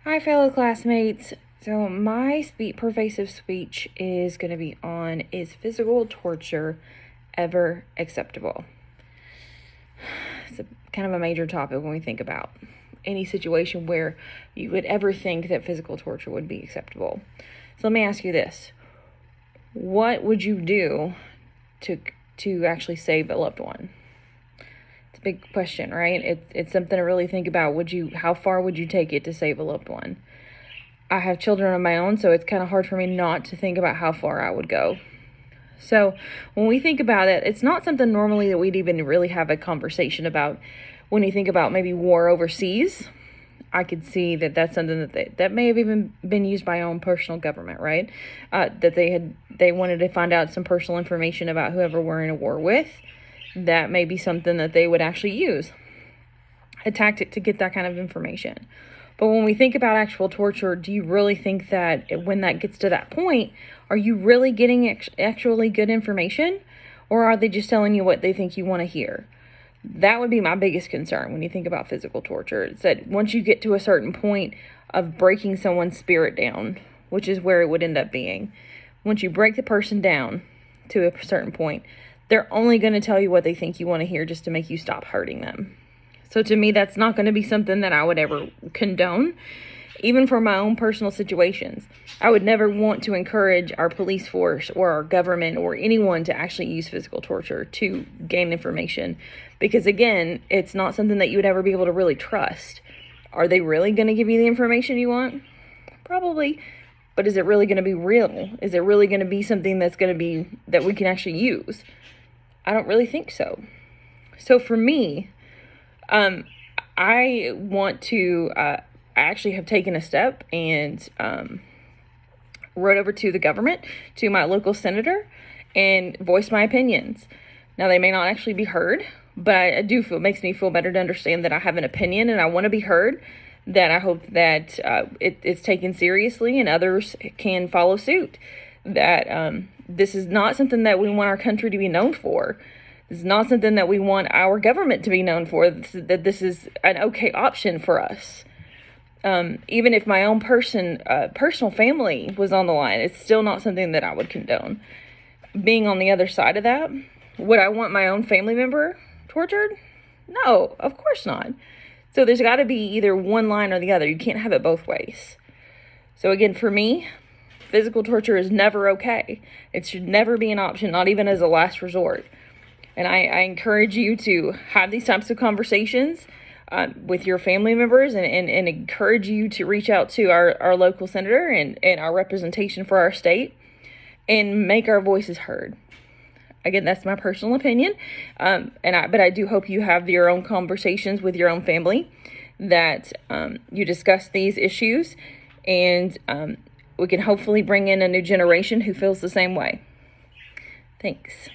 Hi, fellow classmates. So my pervasive speech is going to be on, is physical torture ever acceptable? It's kind of a major topic when we think about any situation where you would ever think that physical torture would be acceptable. So let me ask you this. What would you do to actually save a loved one? It's a big question, right? It's something to really think about. How far would you take it to save a loved one? I have children of my own, so it's kind of hard for me not to think about how far I would go. So when we think about it, it's not something normally that we'd even really have a conversation about. When you think about maybe war overseas, I could see that that's something that may have even been used by our own personal government, right? That they wanted to find out some personal information about whoever we're in a war with. That may be something that they would actually use, a tactic to get that kind of information. But when we think about actual torture, do you really think that when that gets to that point, are you really getting actually good information? Or are they just telling you what they think you want to hear? That would be my biggest concern when you think about physical torture. It's that once you get to a certain point of breaking someone's spirit down, which is where it would end up being, once you break the person down to a certain point, they're only going to tell you what they think you want to hear just to make you stop hurting them. So to me, that's not going to be something that I would ever condone, even for my own personal situations. I would never want to encourage our police force or our government or anyone to actually use physical torture to gain information. Because again, it's not something that you would ever be able to really trust. Are they really going to give you the information you want? Probably. But is it really going to be real? Is it really going to be something that's going to be that we can actually use? I don't really think so. So for me, I want to, I actually have taken a step and wrote over to the government, to my local senator, and voiced my opinions. Now, they may not actually be heard, but I do feel, it makes me feel better to understand that I have an opinion and I want to be heard, that I hope that it's taken seriously and others can follow suit. That this is not something that we want our country to be known for. It's not something that we want our government to be known for, that this is an okay option for us. Even if my own personal family was on the line, it's still not something that I would condone. Being on the other side of that, would I want my own family member tortured? No, of course not. So there's got to be either one line or the other. You can't have it both ways. So again, for me, physical torture is never okay. It should never be an option, not even as a last resort. And I encourage you to have these types of conversations with your family members and encourage you to reach out to our local senator and our representation for our state and make our voices heard. Again, that's my personal opinion. But I do hope you have your own conversations with your own family, that you discuss these issues, and we can hopefully bring in a new generation who feels the same way. Thanks.